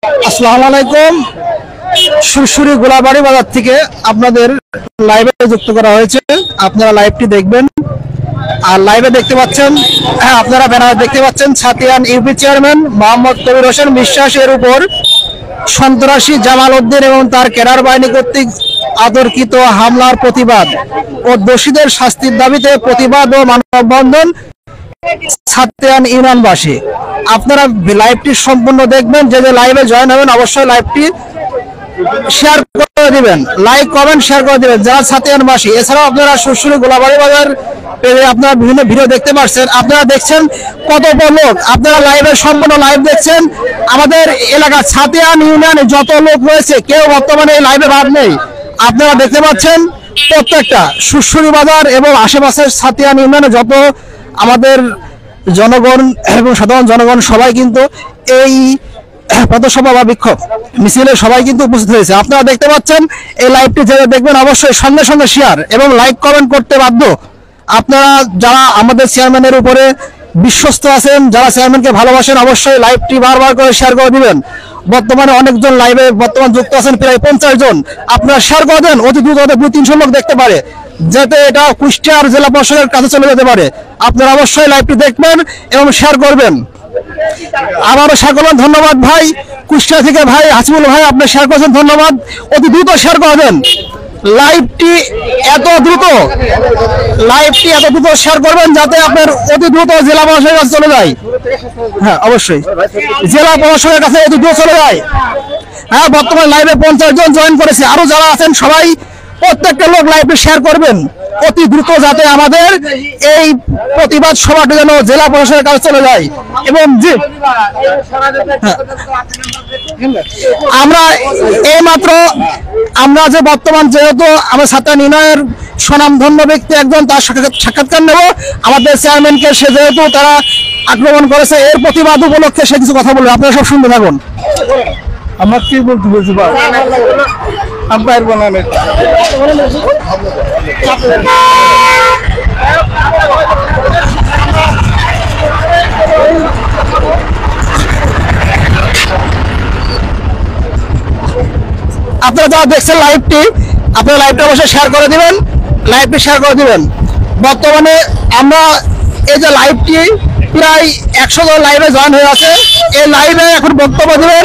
আসসালামু আলাইকুম। সুরসুরি গোলাবাড়ি বাজার থেকে আপনাদের লাইভে যুক্ত করা হয়েছে। আপনারা লাইভটি দেখবেন। আর লাইভে দেখতে পাচ্ছেন, আপনারা ব্যানার দেখতে পাচ্ছেন, ছাতিয়ান ইউপি চেয়ারম্যান মোহাম্মদ কবির হোসেন বিশ্বাসের উপর সন্ত্রাসী জামাল উদ্দিন এবং তার ক্যাডার বাহিনী কর্তৃক আতর্কিত হামলার প্রতিবাদ ও দোষীদের শাস্তির দাবিতে প্রতিবাদ ও মানববন্ধন ছাতিয়ান ইউনিয়নবাসী। আপনারা লাইভটি সম্পূর্ণ দেখবেন। যে লাইভে জয়েন হবেন অবশ্যই লাইভটি শেয়ার করে দিবেন, লাইক কমেন্ট শেয়ার করে দিবেন যারা ছাতিয়ানবাসী। এছাড়াও আপনারা সুরসুরি গোলাবাড়ি বাজার পেজে আপনারা বিভিন্ন ভিডিও দেখতে পাচ্ছেন। আপনারা দেখছেন কত লোক, আপনারা লাইভে সম্পূর্ণ লাইভ দেখছেন। আমাদের এলাকা ছাতিয়ান ইউনিয়নে যত লোক রয়েছে কেউ বর্তমানে এই লাইভে ভাগ নেই। আপনারা দেখতে পাচ্ছেন প্রত্যেকটা সুরসুরি বাজার এবং আশেপাশের ছাতিয়ান ইউনিয়নে যত আমাদের জনগণ এবং সাধারণ জনগণ সবাই কিন্তু এই পথসভা বা বিক্ষোভ মিছিলে সবাই কিন্তু উপস্থিত হয়েছে। আপনারা দেখতে পাচ্ছেন এই লাইভটি যারা দেখবেন অবশ্যই সঙ্গে সঙ্গে শেয়ার এবং লাইক কমেন্ট করতে বাধ্য। আপনারা যারা আমাদের চেয়ারম্যানের উপরে বিশ্বস্ত আছেন, যারা চেয়ারম্যানকে ভালোবাসেন, অবশ্যই লাইভটি বারবার করে শেয়ার করে দিবেন। বর্তমানে অনেকজন লাইভে বর্তমান যুক্ত আছেন, প্রায় 50 জন। আপনারা শেয়ার করে দেন, অতি দ্রুত 200-300 লোক দেখতে পারে, যাতে এটা কুষ্টিয়ার জেলা পরিষদের কাছে চলে যেতে পারে। আপনারা অবশ্যই লাইভটি দেখবেন এবং শেয়ার করবেন। আবারও শেয়ার করবেন। ধন্যবাদ ভাই, কুষ্টিয়া থেকে ভাই হাসিবুল ভাই, আপনি শেয়ার করেছেন, ধন্যবাদ। অতি দ্রুত শেয়ার করবেন। লাইভটি এত দ্রুত শেয়ার করবেন যাতে আপনার অতি দ্রুত জেলা প্রশাসনের কাছে চলে যায়। হ্যাঁ, অবশ্যই জেলা প্রশাসনের কাছে অতি দ্রুত চলে যায়। হ্যাঁ, বর্তমানে লাইভে 50 জন জয়েন করেছে। আরো যারা আছেন সবাই প্রত্যেকটা লোক লাইভে শেয়ার করবেন অতি দ্রুত, যাতে আমাদের এই প্রতিবাদ সভাটি যেন জেলা প্রশাসনের কাছে চলে যায়। এবং আমরা এইমাত্র আমরা যে বর্তমান যেহেতু আমরা ছাতিয়ান ইউনিয়নের স্বনামধন্য ব্যক্তি একজন, তার সাক্ষাৎকার নেব। আমাদের চেয়ারম্যানকে সে যেহেতু তারা আক্রমণ করেছে, এর প্রতিবাদ উপলক্ষে সে কিছু কথা বলবে। আপনারা সব শুনতে থাকুন। আমার কি বলতে বলছি আব্বাইর বলানে আপনারা যারা দেখছেন লাইভটি, আপনারা লাইভটা অবশ্যই শেয়ার করে দিবেন, লাইভটি শেয়ার করে দিবেন। বর্তমানে আমরা এই যে লাইভটি প্রায় 100 জন লাইভে জয়েন হয়ে আছে। এই লাইভে এখন বক্তব্য দিবেন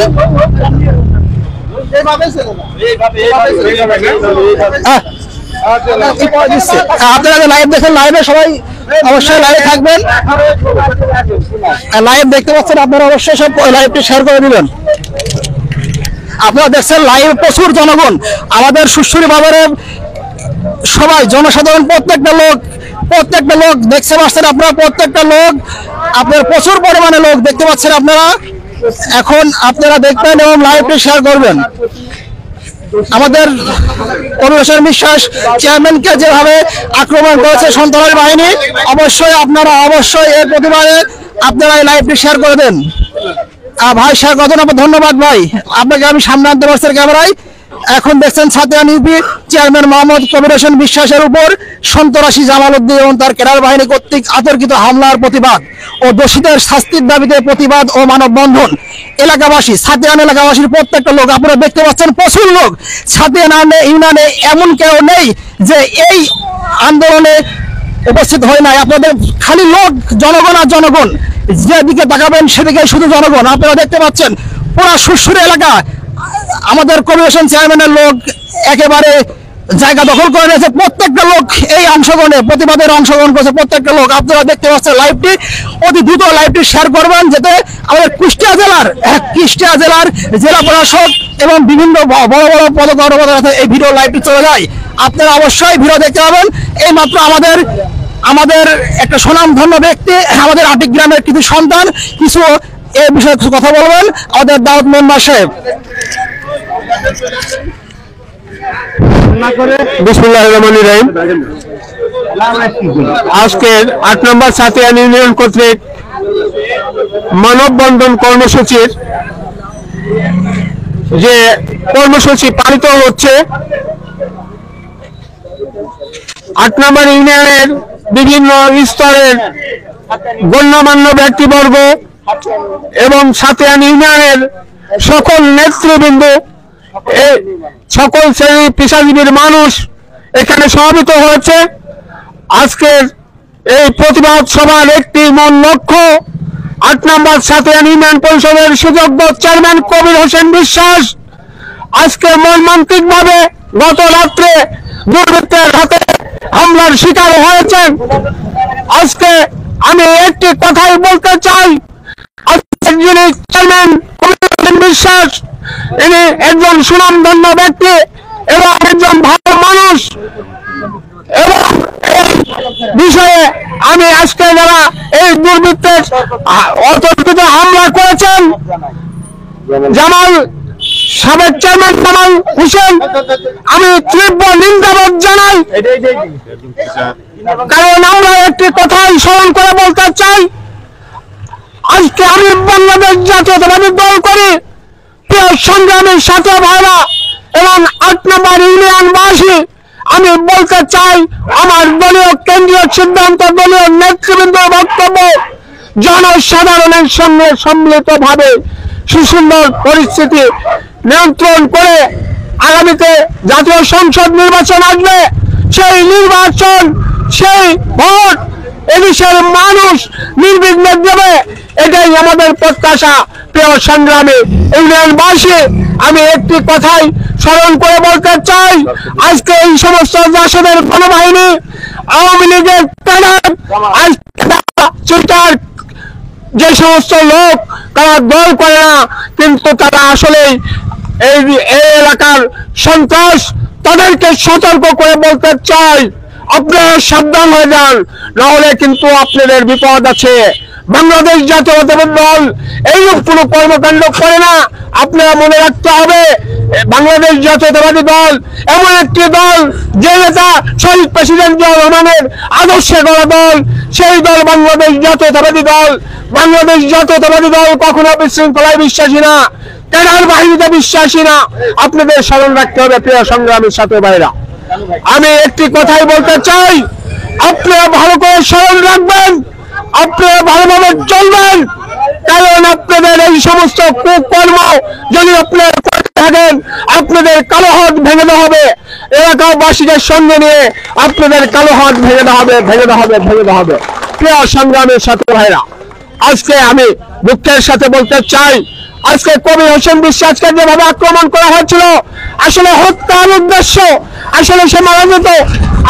আপনারা লাইভ দেখেন, লাইভে সবাই অবশ্যই লাইভে থাকবেন। লাইভ দেখতে পাচ্ছেন আপনারা অবশ্যই সব লাইভটি শেয়ার করে দিবেন। আপনারা দেখছেন লাইভ প্রচুর জনগণ আমাদের সুরসুরি বাজারের সবাই জনসাধারণ প্রত্যেকটা লোক দেখতে পাচ্ছেন। আপনারা প্রত্যেকটা লোক, আপনার প্রচুর পরিমাণে লোক দেখতে পাচ্ছেন। আপনারা এখন আপনারা দেখবেন এবং লাইভটি শেয়ার করবেন। আমাদের কবির হোসেন বিশ্বাস চেয়ারম্যানকে যেভাবে আক্রমণ করেছে সন্ত্রাসী বাহিনী, অবশ্যই আপনারা এর প্রতিবাদে আপনারা এই লাইভটি শেয়ার করে দেন। ভাই শেয়ার করেন, ধন্যবাদ ভাই, আপনাকে আমি সামনে আনতে পারছি ক্যামেরায়। এখন দেখছেন ছাতিয়ান ইউপি চেয়ারম্যান মোহাম্মদ কবির হোসেন বিশ্বাসের উপর সন্ত্রাসী জামাল উদ্দিন এবং তার ক্যাডার বাহিনী কর্তৃক আতর্কিত হামলার প্রতিবাদ ও দোষীদের শাস্তির দাবিতে প্রতিবাদ ও মানববন্ধন। এলাকাবাসী, ছাতিয়ান এলাকাবাসীর প্রত্যেকটা লোক আপনারা দেখতে পাচ্ছেন, প্রচুর লোক। ছাতিয়ান ইউনিয়নে এমন কেউ নেই যে এই আন্দোলনে উপস্থিত হয় নাই। আপনাদের খালি লোক, জনগণ আর জনগণ, যেদিকে তাকাবেন সেদিকে শুধু জনগণ। আপনারা দেখতে পাচ্ছেন পুরো সুরসুরি এলাকা আমাদের কবির হোসেন চেয়ারম্যানের লোক একেবারে জায়গা দখল করে রয়েছে। প্রত্যেকটা লোক এই প্রতিবাদের অংশগ্রহণ করেছে প্রত্যেকটা লোক। আপনারা দেখতে পাচ্ছেন লাইভটি অতি দ্রুত লাইভটি শেয়ার করবেন, যাতে আমাদের কুষ্টিয়া জেলার জেলা প্রশাসক এবং বিভিন্ন বড় পদকর্মকর্তাদের এই ভিডিও লাইভটি চলে যায়। আপনারা অবশ্যই ভিডিও দেখতে পাবেন। এই মাত্র আমাদের একটা সুনামধন্য ব্যক্তি, আমাদের আটিক গ্রামের কিছু সন্তান কিছু এই বিষয়ে কিছু কথা বলবেন। আমাদের দাউদ মেম্বার সাহেব। বিসমিল্লাহির রহমানির রহিম। আজকের 8 নম্বর ছাতিয়ান ইউনিয়ন কর্তৃক মানববন্ধন কর্মসূচির যে কর্মসূচি পালিত হচ্ছে, 8 নম্বর ইউনিয়নের বিভিন্ন স্তরের গণ্যমান্য ব্যক্তিবর্গ এবং ছাতিয়ান ইউনিয়নের সকল নেতৃবৃন্দ, সকল শ্রেণী পেশাজীবীর মানুষ এখানে সমবেত হয়েছে। আজকের এই প্রতিবাদ সভার একটি মূল লক্ষ্য 8 নম্বর সাতিয়ান ইউনিয়ন পরিষদের সুযোগ্য চেয়ারম্যান কবির হোসেন বিশ্বাস আজকে মর্মান্তিকভাবে গত রাত্রে দুর্বৃত্তের হাতে হামলার শিকার হয়েছেন। আজকে আমি একটি কথাই বলতে চাই, আজকের যিনি চেয়ারম্যান কবির হোসেন বিশ্বাস ইনি একজন সুনামধন্য ব্যক্তি এবং একজন ভালো মানুষ, এবং এই বিষয়ে আমি আজকে যারা এই দুর্বৃত্তের অতর্কিত হামলা করেছেন জামাল সাবেক চেয়ারম্যান জামাল হোসেন, আমি তীব্র নিন্দাবাদ জানাই। কারণ আমরা একটি কথাই স্মরণ করে বলতে চাই, আজকে আমি বাংলাদেশ জাতীয়তাবাদী দল করি, প্রিয় সংগ্রামীর সাথে ভাইরা এবং 8 নম্বর ইউনিয়নবাসী, আমি বলতে চাই আমার দলীয় কেন্দ্রীয় সিদ্ধান্ত, দলীয় নেতৃবৃন্দের বক্তব্য জনসাধারণের সঙ্গে সম্মিলিতভাবে সুন্দর পরিস্থিতি নিয়ন্ত্রণ করে আগামীতে জাতীয় সংসদ নির্বাচন আসবে, সেই নির্বাচন, সেই ভোট এদেশের মানুষ নির্বিঘ্নে দেবে, এটাই আমাদের প্রত্যাশা। প্রিয় সংগ্রামী ইউনিয়নবাসী, আমি একটি কথাই স্মরণ করে বলতে চাই, আজকে এই সমস্ত জাসদের গণবাহিনী, আওয়ামী লীগের ক্যাডার, যে সমস্ত লোক তারা দল করে না, কিন্তু তারা আসলেই এই এলাকার সন্ত্রাস, তাদেরকে সতর্ক করে বলতে চাই আপনারা সাবধান হয়ে যান, নাহলে কিন্তু আপনাদের বিপদ আছে। বাংলাদেশ জাতীয়তাবাদী দল এইরূপ কোনো কর্মকাণ্ড করে না, আপনারা মনে রাখতে হবে। বাংলাদেশ জাতীয়তাবাদী দল এমন একটি দল যে নেতা শহীদ প্রেসিডেন্ট জিয়াউর রহমানের আদর্শে গড়া দল, সেই দল বাংলাদেশ জাতীয়তাবাদী দল। বাংলাদেশ জাতীয়তাবাদী দল কখনো বিশৃঙ্খলায় বিশ্বাসী না, ক্যাডার বাহিনীতে বিশ্বাসী না, আপনাদের স্মরণ রাখতে হবে। প্রিয় সংগ্রামীর সাথে ভাইরা, আমি একটি কথাই বলতে চাই, আপনারা ভালো করে স্মরণ রাখবেন, আপনারা ভালোভাবে চলবেন, কারণ আপনাদের এই সমস্ত কুকর্ম যদি আপনারা করতে থাকেন, আপনাদের কালো হাত ভেঙে দেওয়া হবে। এলাকাবাসীদের সঙ্গে নিয়ে আপনাদের কালো হাত ভেঙে দেওয়া হবে, ভেঙে দেওয়া হবে, ভেঙে দেওয়া হবে। প্রিয় সংগ্রামের সাথে ভাইরা, আজকে আমি দুঃখের সাথে বলতে চাই, আজকে কবির হোসেন বিশ্বাসকে যেভাবে আক্রমণ করা হয়েছিল, আসলে হত্যার উদ্দেশ্য, আসলে সে মারা যেত।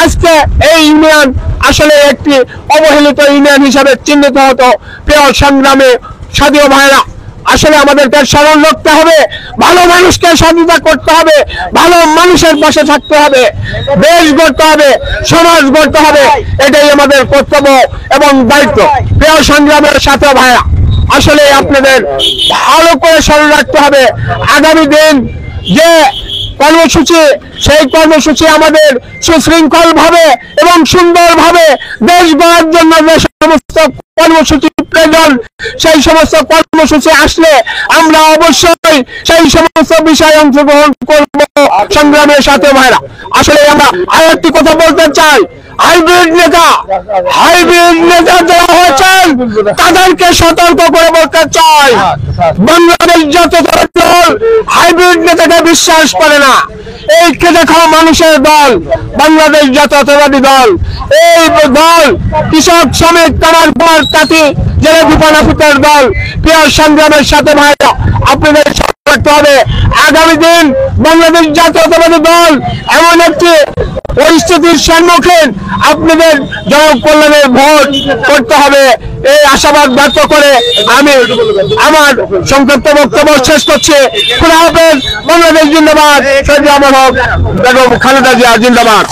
আজকে এই ইউনিয়ন আসলে একটি অবহেলিত ইউনিয়ন হিসাবে চিহ্নিত হতো। প্রিয় সংগ্রামে সাথী ভাইরা, আসলে আমাদেরকে স্মরণ রাখতে হবে, ভালো মানুষকে সহযোগিতা করতে হবে, ভালো মানুষের পাশে থাকতে হবে, দেশ গড়তে হবে, সমাজ গড়তে হবে, এটাই আমাদের কর্তব্য এবং দায়িত্ব। প্রিয় সংগ্রামের সাথে ভাইরা, আসলে আপনাদের ভালো করে স্মরণ রাখতে হবে, আগামী দিন যে কর্মসূচি, সেই কর্মসূচি আমাদের সুশৃঙ্খল ভাবে এবং সুন্দর ভাবে দেশ গড়ার জন্য যে সমস্ত কর্মসূচি প্রয়োজন, সেই সমস্ত কর্মসূচি আসলে আমরা অবশ্যই সেই সমস্ত বিষয়ে অংশগ্রহণ করব। সংগ্রামের সাথে ভাইরা, আসলে আমরা আরেকটি কথা বলতে চাই, হাইব্রিড নেতা যারা হয়েছেন তাদেরকে সতর্ক করে বলতে চাই, বাংলাদেশ জাতীয়তাবাদী দল হাইব্রিড নেতাকে বিশ্বাস করে না। এই খেটে খাওয়া মানুষের দল বাংলাদেশ জাতীয়তাবাদী দল। এই দল কৃষক, শ্রমিক, কামার, কুমার, তাঁতি, জেলে দীপানাপুতের দল। প্রিয় সংগ্রামের সাথে ভাইরা, আপনাদের রাখতে হবে, আগামী দিন বাংলাদেশ জাতীয়তাবাদী দল এমন একটি পরিস্থিতির সম্মুখীন, আপনাদের জনকল্যাণের ভোট করতে হবে। এই আশাবাদ ব্যক্ত করে আমি আমার সংক্ষিপ্ত বক্তব্য শেষ করছি। খোদা হাফেজ। বাংলাদেশ জিন্দাবাদ। শহীদ আমার হক, বেগম খালেদা জিয়া জিন্দাবাদ।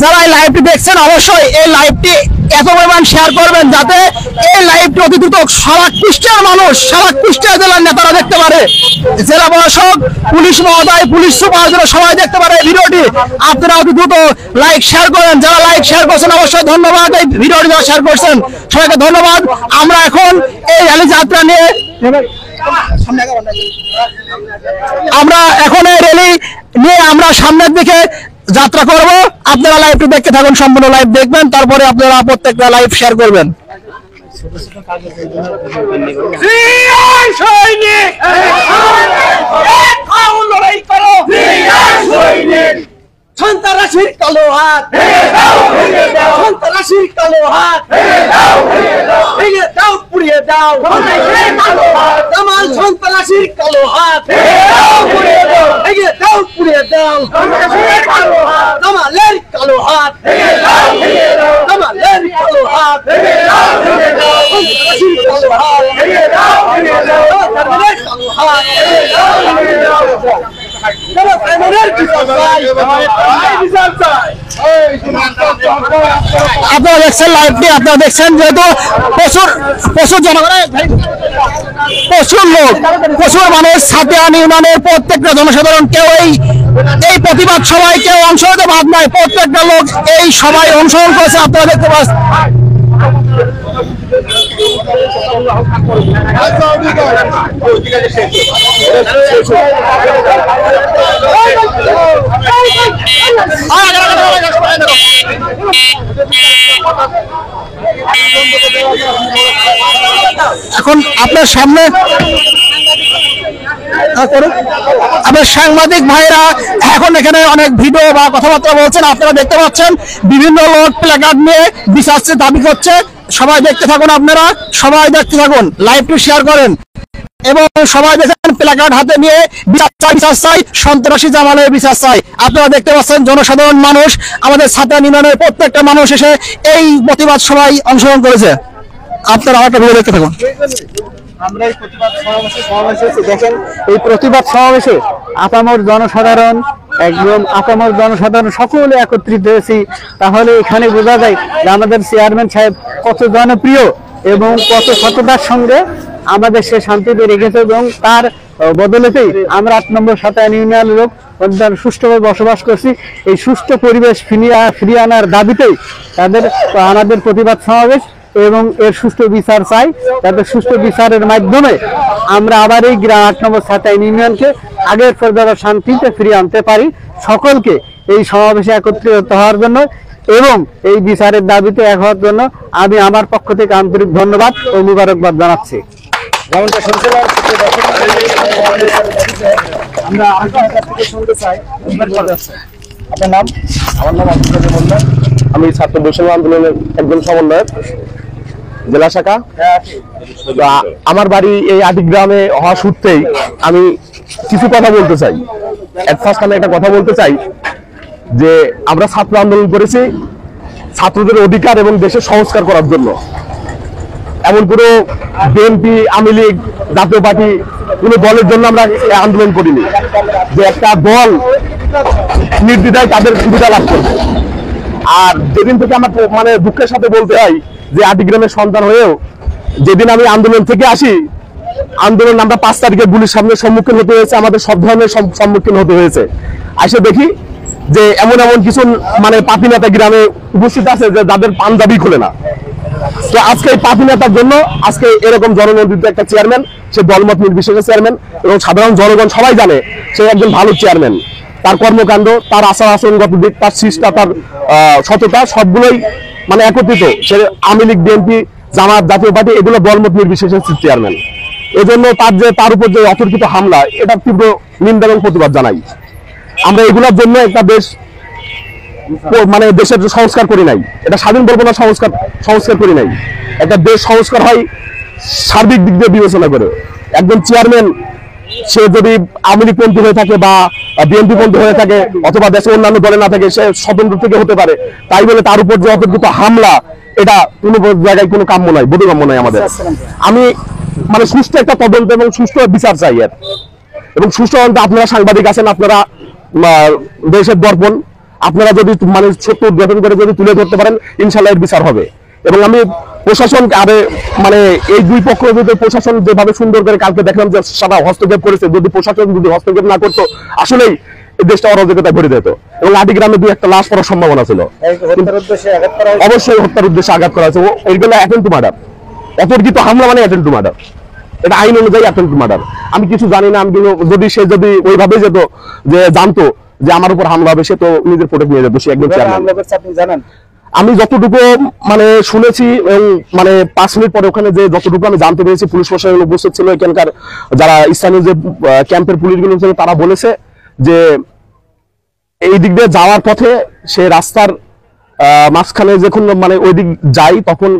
যারা এই লাইভটি দেখছেন, অবশ্যই এই লাইভটি এত পরিমাণ শেয়ার করবেন যাতে এই লাইভটি অতি দ্রুত সারা কুষ্টিয়ার মানুষ, সারা কুষ্টিয়া জেলার নেতারা দেখতে পারে, জেলা প্রশাসক, পুলিশ মহোদয়, পুলিশ সুপার সবাই দেখতে পারে ভিডিওটি। আপনারা অতি দ্রুত লাইক শেয়ার করেন। যারা লাইক শেয়ার করছেন অবশ্যই ধন্যবাদ। এই ভিডিওটি যারা শেয়ার করছেন সবাইকে ধন্যবাদ। আমরা এখন এই র্যালি যাত্রা নিয়ে এই র্যালি নিয়ে আমরা সামনের দিকে যাত্রা করব। আপনারা লাইভটি দেখতে থাকুন, সম্পূর্ণ লাইভ দেখবেন, তারপরে আপনারা প্রত্যেকটা লাইভ শেয়ার করবেন। সন্ত্রাসীর কালো হাত, সন্ত্রাসীর কালো হাত, ভেঙে দাও পুড়িয়ে দাও জামাল সন্ত্রাসীর কালো হাত, ভেঙে দাও পুড়িয়ে দাও জামালের কালো হাত, জামালের কালো হাত, সন্ত্রাসীর কালো হাত, জামালের কালো হাত, আপনারা দেখছেন লাইভটি, আপনারা দেখছেন যেহেতু প্রচুর প্রচুর জনগণের প্রচুর লোক, প্রচুর মানুষ সাতিয়া নির্মাণের প্রত্যেকটা জনসাধারণ কেউ এই প্রতিবাদ সভায় কেউ অংশ নিতে বাদ নাই, প্রত্যেকটা লোক এই সভায় অংশগ্রহণ করেছে। আপনারা দেখতে পাচ্ছেন এখন আপনার সামনে আপনার সাংবাদিক ভাইরা এখন এখানে অনেক ভিডিও বা কথাবার্তা বলছেন, আপনারা দেখতে পাচ্ছেন বিভিন্ন লোক প্ল্যাকার্ড নিয়ে বিচার দাবি করছে। সবাই দেখতে থাকুন, আপনারা সবাই দেখতে থাকুন, লাইভটি শেয়ার করেন এবং সবাই দেখেন প্ল্যাকার্ড হাতে নিয়ে বিচার চাই, সন্ত্রাসী জামালের বিচার চাই। আপনারা দেখতে পাচ্ছেন জনসাধারণ মানুষ, আমাদের ছাত্র নির্মাণের প্রত্যেকটা মানুষ এসে এই প্রতিবাদ সভায় অংশগ্রহণ করেছে। আপনারা একটা ভিডিও দেখতে থাকুন। আমরা এই প্রতিবাদ সমাবেশে দেখেন, এই প্রতিবাদ সমাবেশে আপামর জনসাধারণ, একদম আপামর জনসাধারণ সকলে একত্রিত হয়েছি। তাহলে এখানে বোঝা যায় যে আমাদের চেয়ারম্যান সাহেব কত জনপ্রিয় এবং কত সততার সঙ্গে আমাদের সে শান্তিতে রেখেছে, এবং তার বদলেতেই আমরা 8 নম্বর সাতায়ন ইউনিয়নের লোক সুষ্ঠুভাবে বসবাস করছি। এই সুষ্ঠু পরিবেশ ফিরিয়ে আনার দাবিতেই আমাদের প্রতিবাদ সমাবেশ এবং এর সুষ্ঠু বিচার চাই। তাদের সুষ্ঠু বিচারের মাধ্যমে আমরা আবার এই 8 নম্বর সাতায়ন ইউনিয়নকে আগের পর্যায়ে শান্তিতে ফিরিয়ে আনতে পারি। সকলকে এই সমাবেশে একত্রিত হওয়ার জন্য এবং এই বিচারের দাবিতে এক হওয়ার জন্য আমি আমার পক্ষ থেকে আন্তরিক ধন্যবাদ ও মুবারকবাদ জানাচ্ছি। যেমনটা শুনছিলাম, আমরা শুনতে চাই আপনার নাম? আমার নাম আব্দুল কাদের মোল্লা, আমি ছাত্র বৈষম্য আন্দোলনের একজন সমন্বয়ক, জেলা শাখা। আমার বাড়ি এই আটি গ্রামে হওয়া সূত্রেই আমি কিছু কথা বলতে চাই। ফার্স্ট আমি একটা কথা বলতে চাই যে আমরা ছাত্র আন্দোলন করেছি ছাত্রদের অধিকার এবং দেশের সংস্কার করার জন্য। এমন কোনো বিএনপি, আওয়ামী লীগ, জাতীয় পার্টি কোনো দলের জন্য আমরা আন্দোলন করিনি যে একটা দল নির্দ্বিধায় তাদের সুবিধা লাভ করবে। আর যেদিন থেকে আমার মানে দুঃখের সাথে বলতে হয় যে আটিগ্রামের সন্তান হয়েও যেদিন আমি আন্দোলন থেকে আসি, আন্দোলন আমরা 5 তারিখে গুলির সামনে সম্মুখীন হতে হয়েছে, আমাদের সব ধরনের সম্মুখীন হতে হয়েছে। এসে দেখি যে এমন কিছু মানে পাপি নেতা গ্রামে উপস্থিত আছে যে যাদের পাঞ্জাবি খোলে না। তো আজকে এই পাপি নেতার জন্য আজকে এরকম জননন্দিত একটা চেয়ারম্যান, সে দলমত নির্বিশেষে চেয়ারম্যান এবং সাধারণ জনগণ সবাই জানে সে একজন ভালো চেয়ারম্যান। তার কর্মকাণ্ড, তার আচার আচরণগত দিক, তার শিষ্টা, তার সততা সবগুলোই মানে একত্রিত। সে আওয়ামী লীগ, বিএনপি, জামাত, জাতীয় পার্টি এগুলো দলমত নির্বিশেষে চেয়ারম্যান। এজন্য তার উপর যে অতর্কিত হামলা, এটা তীব্র নিন্দা এবং প্রতিবাদ জানাই। আমরা এগুলোর জন্য একটা দেশ মানে দেশের সংস্কার করি নাই, এটা স্বাধীন বলবো না, সংস্কার করি নাই। একটা দেশ সংস্কার হয় সার্বিক দিক দিয়ে বিবেচনা করে। একজন চেয়ারম্যান সে যদি আওয়ামী লীগ পন্থী হয়ে থাকে বা বিএনপি পন্থী হয়ে থাকে অথবা দেশের অন্যান্য দলে না থাকে, সে স্বতন্ত্র থেকে হতে পারে। তাই বলে তার উপর যে অতর্কিত হামলা, এটা কোনো জায়গায় কোনো কাম্য নয়, বোধগম্য নয় আমাদের। আমি মানে সুষ্ঠু একটা তদন্ত এবং সুষ্ঠু বিচার চাই এর, এবং সুষ্ঠু আপনারা সাংবাদিক আছেন, আপনারা দেশের দর্পণ, আপনারা যদি মানে ছোট্ট উদ্ঘাটন করে যদি তুলে ধরতে পারেন, ইনশাল্লাহ এর বিচার হবে। এবং আমি প্রশাসন মানে এই দুই পক্ষ যদি প্রশাসন যেভাবে সুন্দর করে কালকে দেখলাম যে সারা হস্তক্ষেপ করেছে, যদি প্রশাসন যদি হস্তক্ষেপ না করতো আসলেই এই দেশটা অরাজকতায় ভরে যেত এবং আটিগ্রামে 2-1টা লাশ পড়ার সম্ভাবনা ছিল। অবশ্যই হত্যার উদ্দেশ্যে আঘাত করা হয়েছে, এইগুলো অ্যাটেম্প্ট টু মার্ডার। অতর্কিত হামলা মানে অ্যাটেম্প্ট টু মার্ডার, এটা আইন অনুযায়ী অ্যাটেম্প্ট টু মার্ডার। আমি কিছু জানি না, আমি সে যদি ওইভাবে যেত যে জানতো যে আমার উপর হামলা হবে, সে তো নিজের প্রোটেক্ট নিয়ে যেত। সে একদম চেয়ারম্যান। আপনি জানেন? আমি যতটুকু মানে শুনেছি এবং মানে 5 মিনিট পরে ওখানে যে যতটুকু আমি জানতে পেরেছি, পুলিশ প্রশাসন উপস্থিত ছিল, এখানকার যারা স্থানীয় যে ক্যাম্পের পুলিশগুলো ছিল তারা বলেছে যে এই দিক দিয়ে যাওয়ার পথে সে রাস্তার মাঝখানে যখন মানে ওই দিক যাই তখন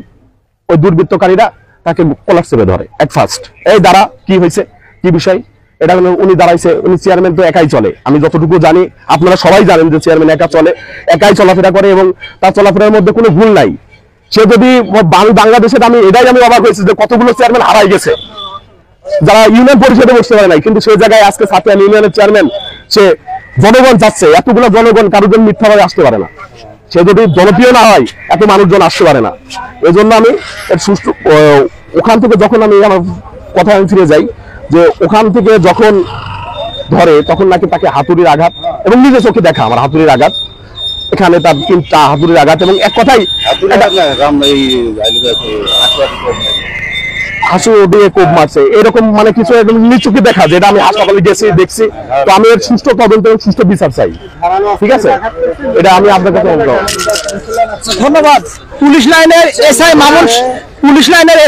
ওই দুর্বৃত্তকারীরা তাকে কলার চেপে ধরে এট ফার্স্ট। এই দ্বারা কি হয়েছে, কি বিষয়, এটা হলো উনি দাঁড়াইছে, উনি চেয়ারম্যান তো একাই চলে, আমি যতটুকু জানি, আপনারা সবাই জানেন যে চেয়ারম্যান একা চলে, একাই চলাফেরা করে এবং তার চলাফেরার মধ্যে কোনো ভুল নাই। সে যদি বাংলাদেশের আমি অবাক হয়েছি যে কতগুলো চেয়ারম্যান হারাই গেছে যারা ইউনিয়ন পরিষদে বসতে পারে নাই, কিন্তু সেই জায়গায় আজকে সাতিয়ান ইউনিয়নের চেয়ারম্যান, সে জনগণ যাচ্ছে, এতগুলো জনগণ কারোর জন্য মিথ্যাভাবে আসতে পারে না। সে যদি জনপ্রিয় না হয় এত মানুষজন আসতে পারে না। এই জন্য আমি সুষ্ঠু ওখান থেকে যখন আমি আমার কথা ফিরে যাই যে ওখান থেকে যখন ধরে তখন নাকি তাকে হাতুড়ির আঘাত, এবং নিজের চোখে দেখা আমার হাতুড়ির আঘাত, এখানে তার 3টা হাতুড়ির আঘাত, এবং এক কথাই হাসু দিয়ে কোপ মারছে এরকম মানে কিছু নিচুকে দেখা, যেটা আমি হাসপাতালে গেছি দেখছি। তো আমি এর সুষ্ঠু তদন্ত এবং সুষ্ঠু বিচার চাই, ঠিক আছে? এটা আমি আপনার কাছে ধন্যবাদ। পুলিশ লাইনের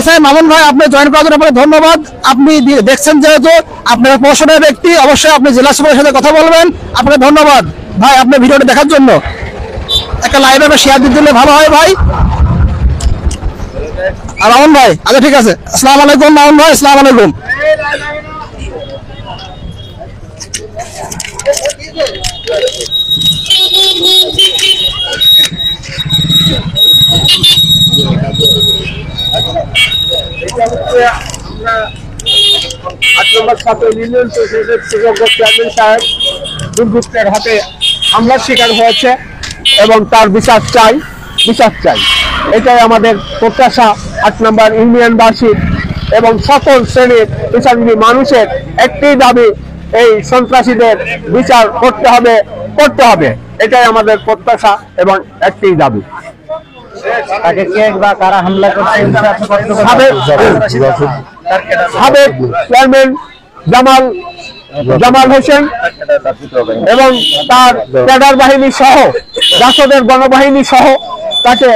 এসআই মামুন ভাই, আপনি জয়েন করার জন্য আপনাকে ধন্যবাদ। আপনি দেখছেন যেহেতু আপনার প্রশাসনের ব্যক্তি, অবশ্যই আপনি জেলা সুপারের সাথে কথা বলবেন। আপনাকে ধন্যবাদ ভাই আপনার ভিডিওটা দেখার জন্য। একটা লাইভে শেয়ার দিতে দিলে ভালো হয় ভাই। আর মামুন ভাই, আচ্ছা ঠিক আছে, আসসালামু আলাইকুম মামুন ভাই, আসসালামু আলাইকুম। দুর্বৃত্তের হাতে হামলার শিকার হয়েছে এবং তার বিচার চাই। এটাই আমাদের প্রত্যাশা 8 নম্বর ইউনিয়নবাসী এবং সকল শ্রেণীর বিচারজীবী মানুষের একটি দাবি, এই সন্ত্রাসীদের বিচার করতে হবে। এটাই আমাদের প্রত্যাশা এবং একটি দাবি। তাকে কে বা কারা হামলা করছে সাবেক চেয়ারম্যান জামাল হোসেন এবং তার ক্যাডার বাহিনী সহ, জাসদের গণবাহিনী সহ তাকে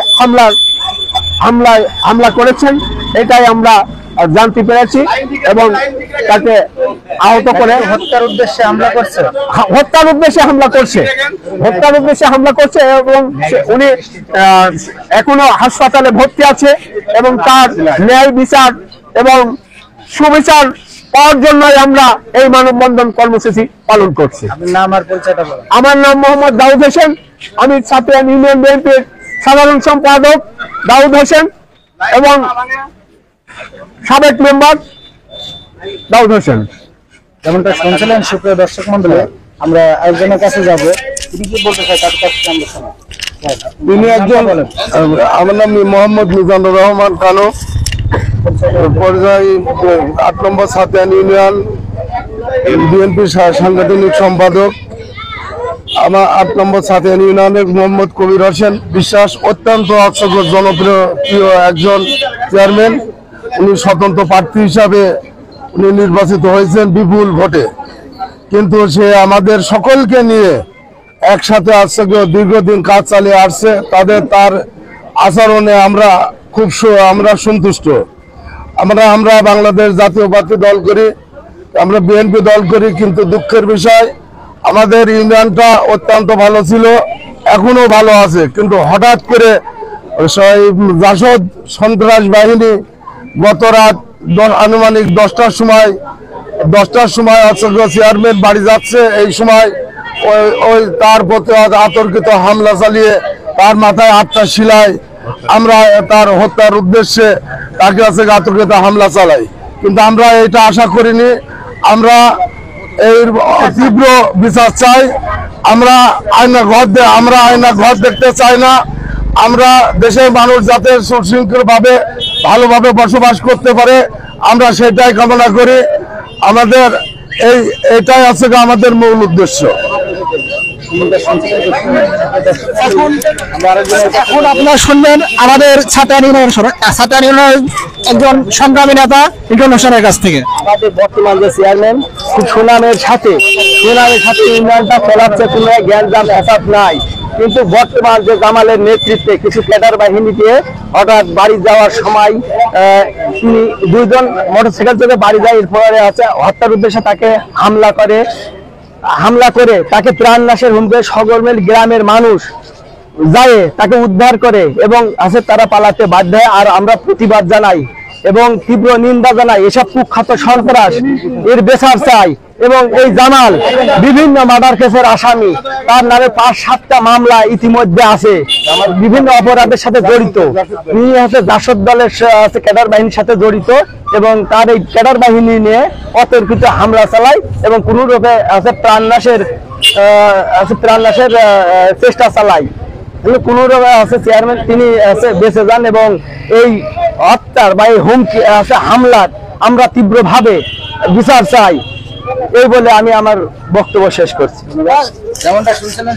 হামলা করেছেন, এটাই আমরা জানতে পেরেছি। এবং তাকে আহত করে হত্যার উদ্দেশ্যে হামলা করছে এবং উনি এখনো হাসপাতালে ভর্তি আছে এবং তার ন্যায় বিচার এবং সুবিচার পাওয়ার জন্যই আমরা এই মানববন্ধন কর্মসূচি পালন করছি। আমার নাম মোহাম্মদ দাউদ হোসেন, আমি সাতিয়ান ইউনিয়ন বিএনপির সাধারণ সম্পাদক দাউদ হোসেন এবং সাবেক মেম্বার দাউদ হোসেন। যেমনটা শুনছিলেন সুপ্রিয় দর্শক মন্ডলী, আমরা একজনের কাছে যাবো, তিনি কি বলতে চাই তার কাছে আমরা শুনবো। তিনি একজন, আমার নাম মোহাম্মদ মিজানুর রহমান কানু, পর্যায়ে 8 নম্বর সাতিয়ান ইউনিয়ন বিএনপির সাংগঠনিক সম্পাদক। আমার 8 নম্বর সাতিয়ান ইউনিয়নের মোহাম্মদ কবির হোসেন বিশ্বাস, অত্যন্ত জনপ্রিয় একজন চেয়ারম্যান। উনি স্বতন্ত্র প্রার্থী হিসাবে উনি নির্বাচিত হয়েছেন বিপুল ভোটে, কিন্তু সে আমাদের সকলকে নিয়ে একসাথে আসছে, দীর্ঘদিন কাজ চালিয়ে আসছে। তার আচরণে আমরা আমরা সন্তুষ্ট। আমরা বাংলাদেশ জাতীয়তাবাদী দল করি, আমরা বিএনপি দল করি, কিন্তু দুঃখের বিষয় আমাদের ইউনিয়নটা অত্যন্ত ভালো ছিল, এখনো ভালো আছে, কিন্তু হঠাৎ করে জাসদ সন্ত্রাস বাহিনী গত রাত আনুমানিক 10টার সময় চেয়ারম্যান বাড়ি যাচ্ছে, এই সময় ওই তার প্রতি আতর্কিত হামলা চালিয়ে তার মাথায় 8টা শিলায় আমরা তার হত্যার উদ্দেশ্যে তার কাছে আতর্কিত হামলা চালাই। কিন্তু আমরা এটা আশা করিনি। আমরা এর তীব্র বিচার চাই। আমরা আয়না ঘর দেখতে চাই না। আমরা দেশের মানুষ যাতে সুশৃঙ্খলভাবে ভালোভাবে বসবাস করতে পারে, আমরা সেটাই কামনা করি। আমাদের এটাই আছে আমাদের মূল উদ্দেশ্য। এখন আপনারা শুনবেন আমাদের সাতিয়ান ইউনিয়নের একজন সংগ্রামী নেতা লিটন হোসেনের কাছ থেকে। আমাদের বর্তমান যে চেয়ারম্যান খুব সুনামের সাথে ইউনিয়নটা চালাচ্ছে, কোনো জ্ঞানজাম ফ্যাসাদ নাই। কিন্তু বর্তমান যে জামালের নেতৃত্বে কিছু ক্যাডার বাহিনী দিয়ে হঠাৎ বাড়ি যাওয়ার সময় তিনি দুইজন মোটরসাইকেল থেকে বাড়ি যায়, এরপরে আছে হত্যার উদ্দেশ্যে তাকে হামলা করে তাকে প্রাণ নাশের হুমকি সগরমেল গ্রামের মানুষ যায় তাকে উদ্ধার করে এবং আছে তারা পালাতে বাধ্য হয়। আর আমরা প্রতিবাদ জানাই এবং তীব্র নিন্দা জানাই এসব কুখ্যাত সন্ত্রাস, এর বিচার চাই। এবং এই জামাল বিভিন্ন মার্ডার কেসের আসামি, তার নামে 5-7টা মামলা ইতিমধ্যে আছে, বিভিন্ন অপরাধের সাথে জড়িত। তিনি হচ্ছে জাসদ দলের ক্যাডার বাহিনীর সাথে জড়িত এবং তার এই ক্যাডার বাহিনী নিয়ে অতর্কিত হামলা চালায় এবং কোন রূপে আছে প্রাণনাশের চেষ্টা চালায়। কোন রকম আছে চেয়ারম্যান তিনি আছে বেঁচে যান এবং এই হত্যার বা এই হুমকি আছে হামলার আমরা তীব্রভাবে বিচার চাই। এই বলে আমি আমার বক্তব্য শেষ করছি। যেমনটা শুনছিলেন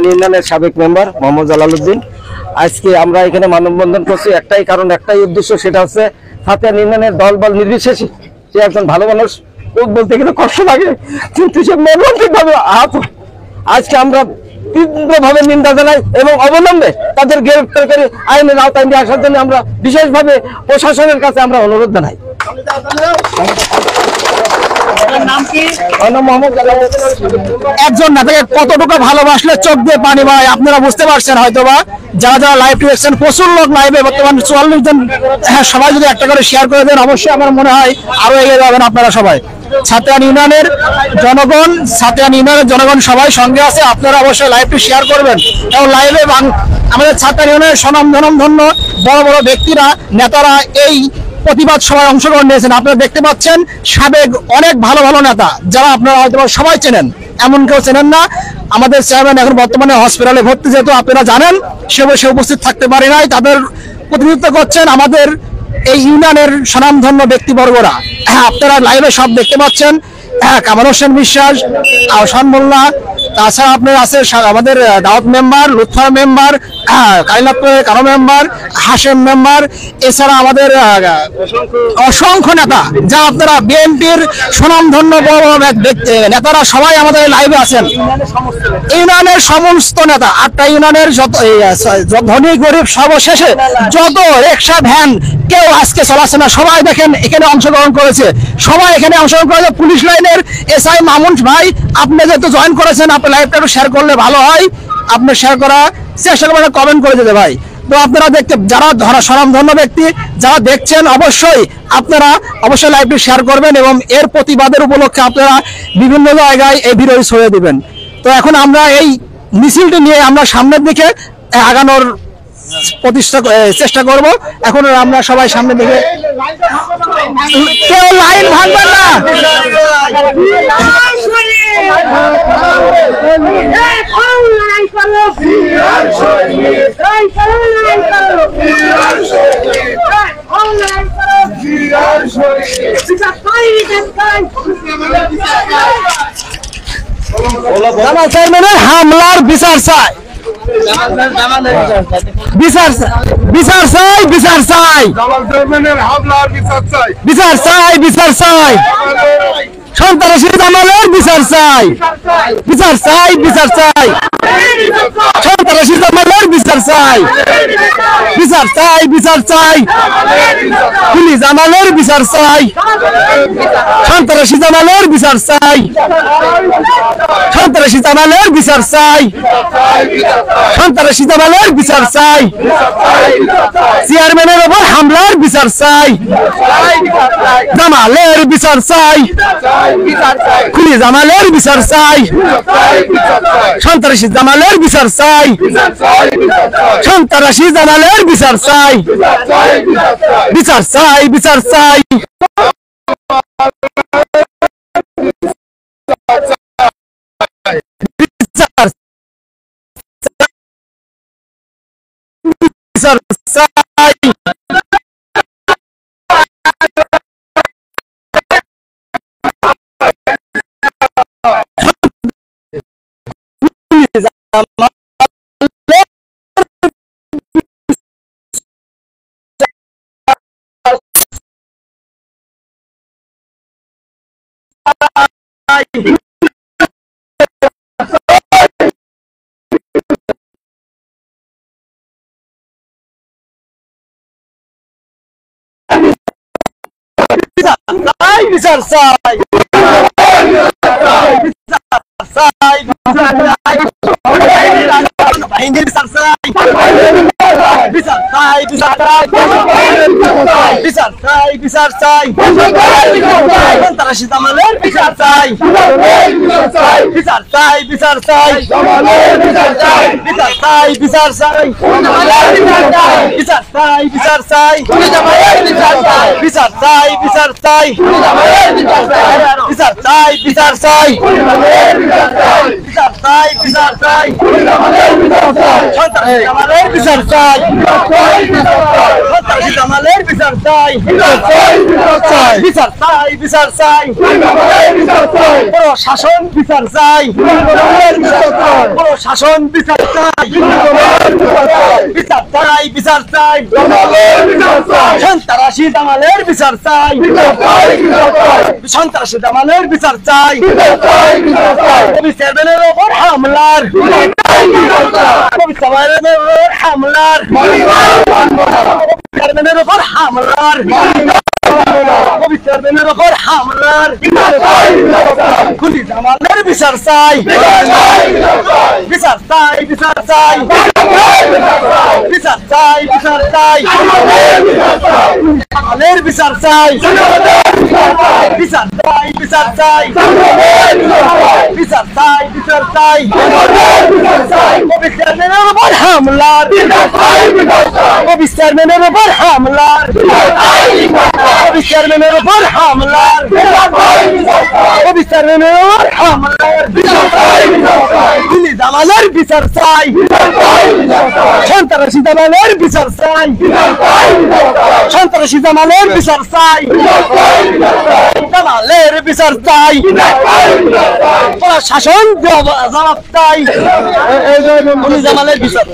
ইউনিয়নের সাবেক মেম্বার মোহাম্মদ জালালউদ্দিন। আজকে আমরা এখানে মানববন্ধন করছি একটাই কারণ, একটাই উদ্দেশ্য, সেটা হচ্ছে সাতিয়ান ইউনিয়নের দলবল নির্বিশেষে সে একজন ভালো মানুষ, বলতে গেলে কষ্ট লাগে কিন্তু সে মর্মান্তিক ভাবে আহত। আজকে আমরা তীব্রভাবে নিন্দা জানাই এবং অবলম্বে তাদের গ্রেফতার করে আইনের আওতায় নিয়ে আসার জন্য আমরা বিশেষভাবে প্রশাসনের কাছে আমরা অনুরোধ জানাই। একজন নেতাকে কতটুকু ভালোবাসলে চোখ দিয়ে পানি ভাই আপনারা বুঝতে পারছেন হয়তোবা। যারা যারা লাইভ দেখছেন, প্রচুর লোক লাইভে বর্তমান 44 জন, সবাই যদি একটা করে শেয়ার করে দেন অবশ্যই আমার মনে হয় আরো এগিয়ে যাবেন আপনারা সবাই। সাতিয়ান ইউনিয়নের জনগণ সবাই সঙ্গে আছে, আপনারা অবশ্যই লাইভটি শেয়ার করবেন এবং লাইভে আমাদের সাতিয়ান ইউনিয়নের স্বনামধন্য বড় বড় ব্যক্তিরা, নেতারা এই প্রতিবাদ সভায় অংশগ্রহণ নিয়েছেন। আপনারা দেখতে পাচ্ছেন সাবেক অনেক ভালো ভালো নেতা যারা আপনারা হয়তো সবাই চেনেন, এমন কেউ চেনেন না। আমাদের চেয়ারম্যান এখন বর্তমানে হসপিটালে ভর্তি, যেহেতু আপনারা জানেন সে উপস্থিত থাকতে পারে নাই, তাদের প্রতিনিধিত্ব করছেন আমাদের এই ইউনিয়নের স্বনামধন্য ব্যক্তিবর্গরা। আপনারা লাইভে সব দেখতে পাচ্ছেন, কামাল হোসেন বিশ্বাস, আহসান মোল্লা, তাছাড়া আপনার আছে আমাদের দাওয়াত মেম্বার, লুৎফা মেম্বার, কালিনাথপুরের কারো মেম্বার, হাশেম মেম্বার, এছাড়া আমাদের অসংখ্য নেতা যা আপনারা বিএনপির সুনামধন্য বড় বড় নেতারা সবাই আমাদের লাইভে আছেন। ইউনিয়নের সমস্ত নেতা, 8টা ইউনিয়নের যত ধনী গরিব সর্বশেষে যত রিক্সা ভ্যান কেউ আজকে চলাচ্ছে না, সবাই দেখেন এখানে অংশগ্রহণ করেছে। সবাই এখানে অংশগ্রহণ করেছে। পুলিশ লাইনের এসআই মামুন ভাই, আপনি যেহেতু জয়েন করেছেন, আপনি লাইভটা একটু শেয়ার করলে ভালো হয়। আপনি শেয়ার করা চেষ্টা করবেন, কমেন্ট করে যেতে ভাই। তো আপনারা দেখতে, যারা স্বনামধন্য ব্যক্তি যারা দেখছেন, অবশ্যই আপনারা অবশ্যই লাইভটি শেয়ার করবেন এবং এর প্রতিবাদের উপলক্ষে আপনারা বিভিন্ন জায়গায় এই ভিডিও ছড়িয়ে দিবেন। তো এখন আমরা এই মিছিলটি নিয়ে আমরা সামনের দিকে আগানোর চেষ্টা করব। এখন আমরা সবাই সামনে দিকে, কেউ লাইন ভাঙবেন না। জামাল চেয়ারম্যানের হামলার বিচার চাই, বিচার চাই, বিচার চাই, বিচার চাই, বিচার চাই, বিচার চাই, সন্ত্রাসী জামালের বিচার চাই, বিচার চাই, বিচার চাই, সন্ত্রাসী জামালের বিচার চাই, বিচার চাই, বিচার চাই, পুলিশ জামালের বিচার চাই, সন্ত্রাসী জামালের বিচার চাই, সন্ত্রাসী জামালের বিচার চাই, সন্ত্রাসী জামালের বিচার চাই, চেয়ারম্যানের ওপর হামলার বিচার চাই, জামালের বিচার চাই, পুলিশ জামালের বিচার চাই, সন্ত্রাসী জামালের বিচার চাই, সন্ত্রাসী জামালের বিচার চাই, বিচার চাই, বিচার চাই, বিচার চাই। বিচার চাই বাহিনীর বিচার চাই বিচার চাই বিচার চাই বিচার চাই বিচার চাই সন্ত্রাসী জামালের বিচার চাই বিচার চাই বিচার চাই বিচার চাই বিচার চাই বিচার চাই বিচার চাই বিচার চাই বিচার চাই বিচার চাই বিচার চাই বিচার চাই বিচার চাই সন্ত্রাসী জামালের বিচার চাই সন্ত্রাসী জামালের বিচার চাই বিচার চাই বিচার চাই প্রশাসন বিচার চাই প্রশাসন বিচার চাই বিচার চাই বিচার চাই সন্ত্রাসী জামালের বিচার চাই সন্ত্রাসী জামালের বিচার চাই চেয়ারম্যানের ওপর হামলার চেয়ারম্যানের ওপর হামলার চেয়ারম্যানের ওপর হামলার খুলি জামালের বিচার চাই বিচার চাই বিচার চাই বিচার চাই বিচার চাই জামালের বিচার চাই বিচার চাই বিচার চাই বিচার চাই বিচার চাই চেয়ারম্যানের ওপর হামলার চেয়ারম্যানের ওপর হামলার চেয়ারম্যানের ওপর হামলার চেয়ারম্যানের ওপর হামলার খুলি জামালের বিচার চাই সন্ত্রাসী জামালের বিচার চাই সন্ত্রাসী জামালের বিচার চাই জামালের বিচার চাই প্রশাসন জবাব চাই খুলি জামালের বিচার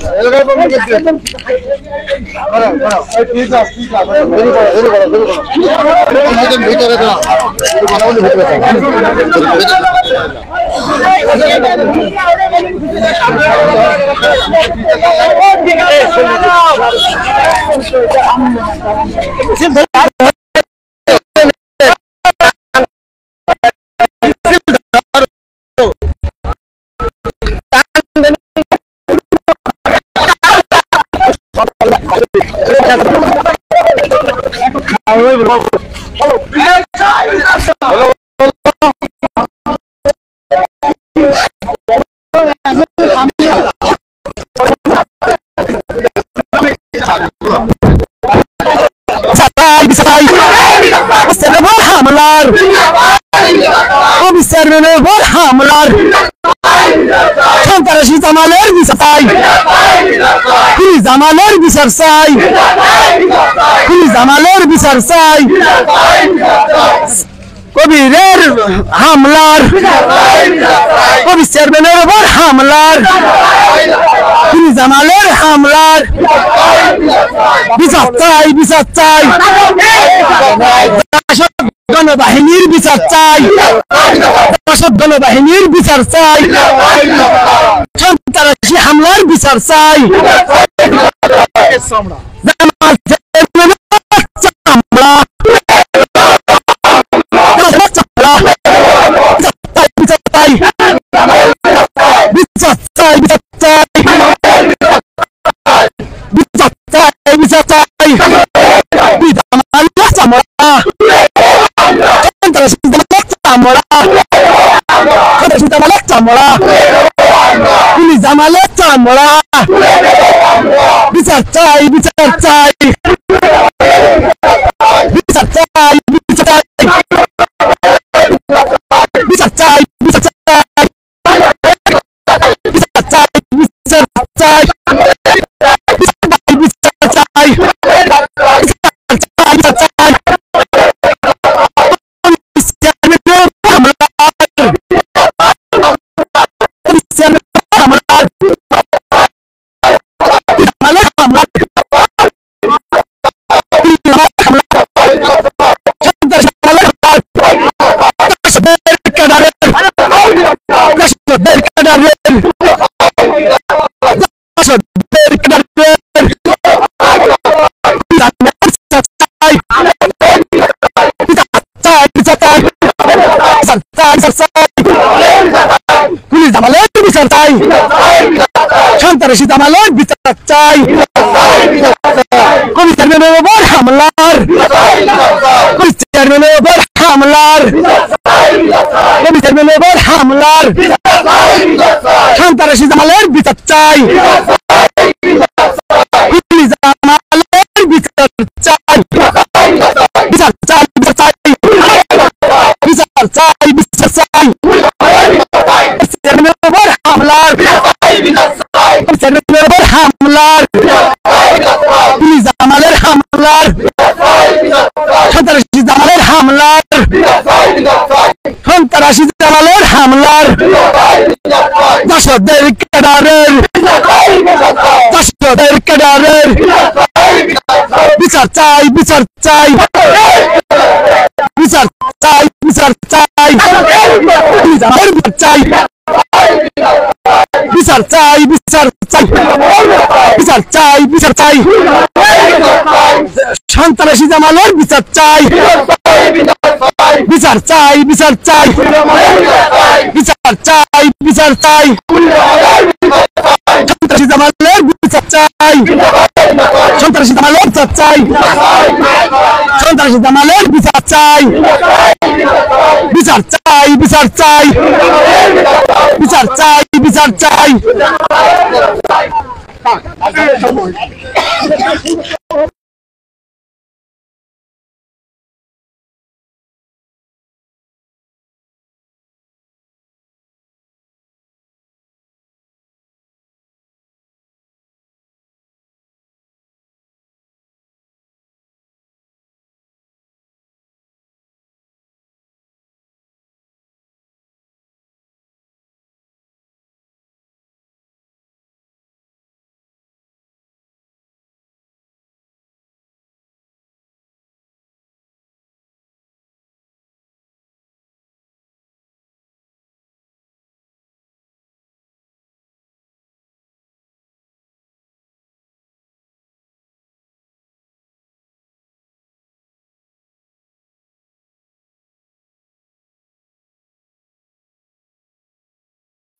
হামলার চেয়ারম্যানের ওপর হামলার সন্ত্রাসী জামালের বিচার চাই খুলি জামালের বিচার চাই খুলি জামালের বিচার চাই কবিরের হামলার কবি চেয়ারম্যানের ওপর হামলার খুলি জামালের হামলার বিচার চাই বিচার চাই গণবাহিনীর বিচার চাই গণবাহিনীর বিচার চাই সন্ত্রাসী হামলার বিচার চাই জামালের চামড়া বিচার চাই বিচার চাই বিচার চাই বিচার চাই বিচার চাই বিচার চাই বিচার চাই বিচার চাই বিচার চাই বিচার চাই, সন্ত্রাসী জামালের বিচার চাই, কবি চেয়ারম্যানের উপর হামলার, কবি চেয়ারম্যানের উপর হামলার, কবি চেয়ারম্যানের উপর হামলার, সন্ত্রাসী জামালের বিচার চাই, জামালের বিচার চাই, বিচার চাই, বিচার চাই, বিচার চাই, বিচার চাই, চেয়ারম্যানের উপর হামলার, চেয়ারম্যানের উপর হামলার, জামালের হামলার, সন্ত্রাসী জামালের হামলার, সন্ত্রাসী জামালের হামলার, জাসদের ক্যাডারের, জাসদের ক্যাডারের বিচার চাই, বিচার চাই, বিচার চাই, বিচার চাই, বিচার চাই, বিচার চাই, বিচার চাই, বিচার চাই, বিচার চাই, সন্ত্রাসী জামালের বিচার চাই, বিচার চাই, বিচার চাই, বিচার চাই, বিচার চাই, সন্ত্রাসী জামালের বিচার চাই, সন্ত্রাসী জামালের বিচার চাই, সন্ত্রাসী জামালের বিচার চাই, বিচার চাই, বিচার চাই, বিচার চাই, বিচার চাই।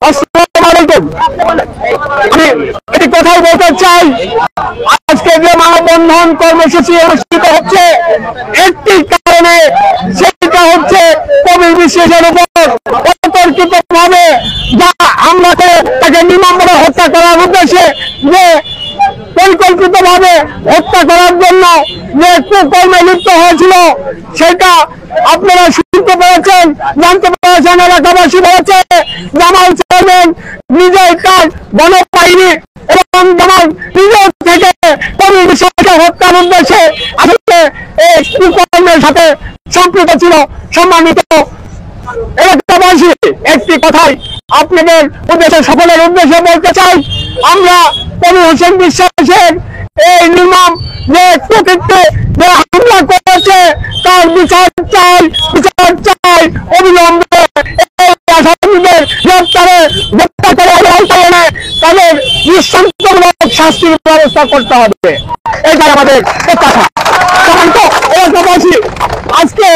আসসালামু আলাইকুম। আমি একটি কথাই বলতে চাই, আজকে যে মানববন্ধন কর্মসূচি অনুষ্ঠিত হচ্ছে একটি কারণে, সেটা হচ্ছে কবি বিশ্বাসের উপর অতর্কিত ভাবে যা হামলা করে তাকে নির্মমভাবে হত্যা করার উদ্দেশ্যে, যে পরিকল্পিত ভাবে হত্যা করার জন্য যে কুকর্মে লিপ্ত হয়েছিল, সেটা আপনারা শুনতে পেরেছেন, জানতে পেরেছেন। এলাকাবাসী বলেছে জামাল চেয়ারম্যান নিজেই তার গণবাহিনী এবং জামাল নিজের থেকে কবি বিশ্বাসকে হত্যার উদ্দেশ্যে আসলে এই কুকর্মের সাথে সম্পৃক্ত ছিল। সম্মানিত এলাকাবাসী, একটি কথাই আপনাদের উদ্দেশ্যে, সকলের উদ্দেশ্যে বলতে চাই, আমরা কবি হোসেন বিশ্বাসের এই নির্মম যে প্রকৃতি যে হামলা করেছে তার বিচার চাই, বিচার চাই, অবিলম্বে এই আসামিদের গ্রেপ্তারে গ্রেপ্তার করে আন্দোলনে তাদের দৃষ্টান্তমূলক শাস্তির ব্যবস্থা করতে হবে, এটাই আমাদের প্রত্যাশা। এলাকাবাসী, আজকে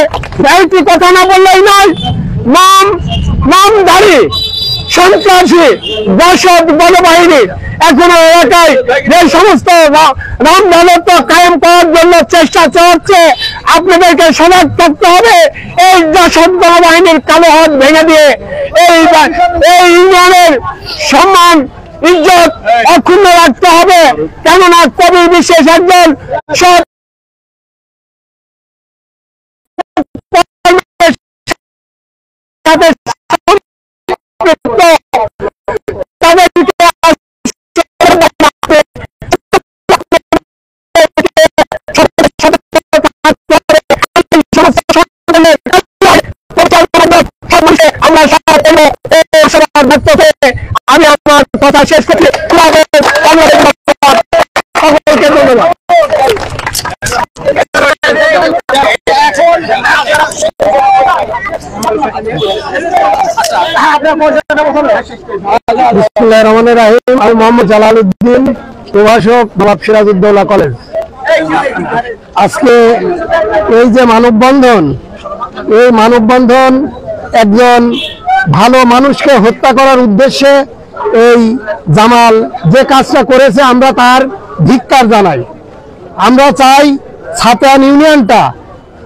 একটি কথা না বললেই নয়, নামধারী সন্ত্রাসী দর্শক বলবাহিনী এখনো এলাকায় যে সমস্ত রামধনত্ব কায়েম করার জন্য চেষ্টা চালাচ্ছে, আপনাদেরকে সজাগ থাকতে হবে। এই দর্শক বলবাহিনীর কালো হাত ভেঙে দিয়ে এই ইউনিয়নের সম্মান ইজ্জত অক্ষুণ্ণ রাখতে হবে। কেননা কবি বিশেষ একজন আমি আমার কথা শেষ করছি। সকলকে ধন্যবাদ। আমি মোহাম্মদ জালালউদ্দিন, প্রভাষক, নবাব সিরাজউদ্দৌলা কলেজ। আজকে এই যে মানববন্ধন, এই মানববন্ধন একজন ভালো মানুষকে হত্যা করার উদ্দেশ্যে এই জামাল যে কাজটা করেছে আমরা তার ধিক্কার জানাই। আমরা চাই ছাতিয়ান ইউনিয়নটা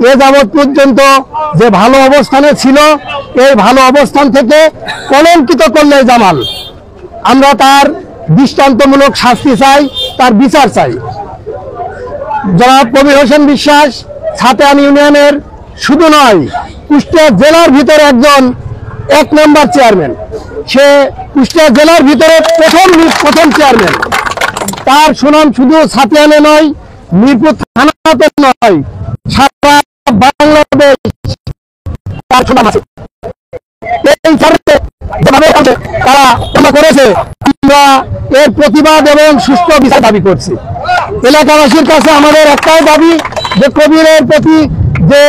এ যাবৎ পর্যন্ত যে ভালো অবস্থানে ছিল এই ভালো অবস্থান থেকে কলঙ্কিত করলে জামাল, আমরা তার দৃষ্টান্তমূলক শাস্তি চাই, তার বিচার চাই। জনাব কবির হোসেন বিশ্বাস ছাতিয়ান ইউনিয়নের শুধু নয়, কুষ্টিয়া জেলার ভিতরে একজন 1 নম্বর চেয়ারম্যান। সে কুষ্টিয়া জেলার ভিতরে প্রথম চেয়ারম্যান। তার সুনাম শুধু ছাতিয়ানে নয়, মিরপুর থানাতে নয়, সারা বাংলাদেশ তার সুনাম আছে। এই কারণে যেভাবে তারা করেছে, আমরা এর প্রতিবাদ এবং সুষ্ঠু বিচার দাবি করছি। এলাকাবাসীর কাছে আমাদের একটাই দাবি যে কবিরের প্রতি যে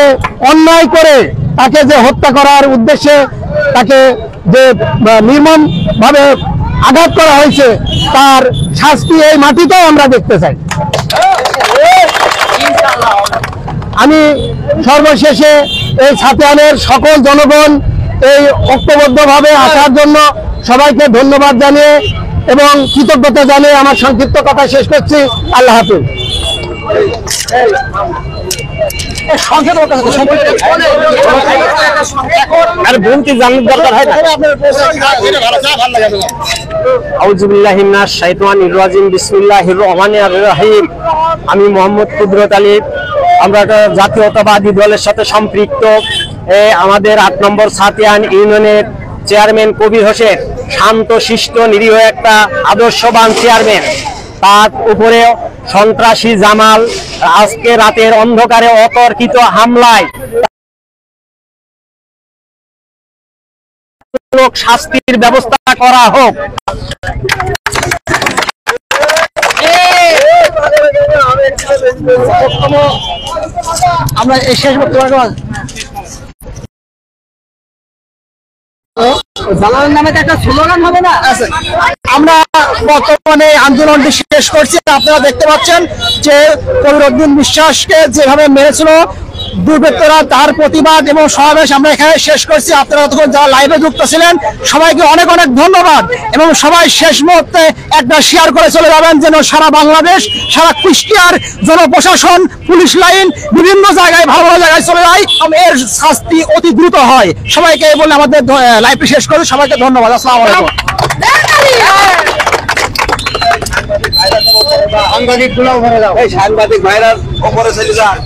অন্যায় করে তাকে যে হত্যা করার উদ্দেশ্যে তাকে যে নির্মম ভাবে আঘাত করা হয়েছে তার শাস্তি এই মাটিতেও আমরা দেখতে চাই। আমি সর্বশেষে এই ছাতিয়ানের সকল জনগণ এই ঐক্যবদ্ধভাবে আসার জন্য সবাইকে ধন্যবাদ জানিয়ে এবং কৃতজ্ঞতা জানিয়ে আমার সংক্ষিপ্ত কথা শেষ করছি। আল্লাহ হাফেজ। আমি মোহাম্মদ কুদরত আলী, আমরা একটা জাতীয়তাবাদী দলের সাথে সম্পৃক্ত। আমাদের 8 নম্বর ছাতিয়ান ইউনিয়নের চেয়ারম্যান কবির হোসেন শান্ত শিষ্ট নিরীহ একটা আদর্শবান চেয়ারম্যান। তার উপরে সন্ত্রাসী জামাল আজকে রাতের অন্ধকারে অতর্কিত হামলায় শাস্তির ব্যবস্থা করা হোক। আমরা এই শেষ বক্তব্য জালালের নামে একটা স্লোগান হবে না? আমরা বর্তমানে আন্দোলনটি শেষ করছি। আপনারা দেখতে পাচ্ছেন যে কবির উদ্দিন বিশ্বাসকে যেভাবে মেরেছিল দুর্বৃত্তরা, তার প্রতিবাদ এবং সমাবেশ আমরা এখানে শেষ করছি। আপনারা তখন যারা লাইভে যুক্ত ছিলেন সবাইকে অনেক অনেক ধন্যবাদ এবং সবাই শেষ মুহূর্তে একটা শেয়ার করে চলে যাবেন যেন সারা বাংলাদেশ, সারা কুষ্টিয়ার জনপ্রশাসন, পুলিশ লাইন বিভিন্ন জায়গায় ভালো ভালো জায়গায় চলে যায় এবং এর শাস্তি অতি দ্রুত হয়। সবাইকে বলে আমাদের লাইভটি শেষ করি। সবাইকে ধন্যবাদ। আসসালামু আলাইকুম। সাংবাদিক ভাইরা ওপরে চলে যান।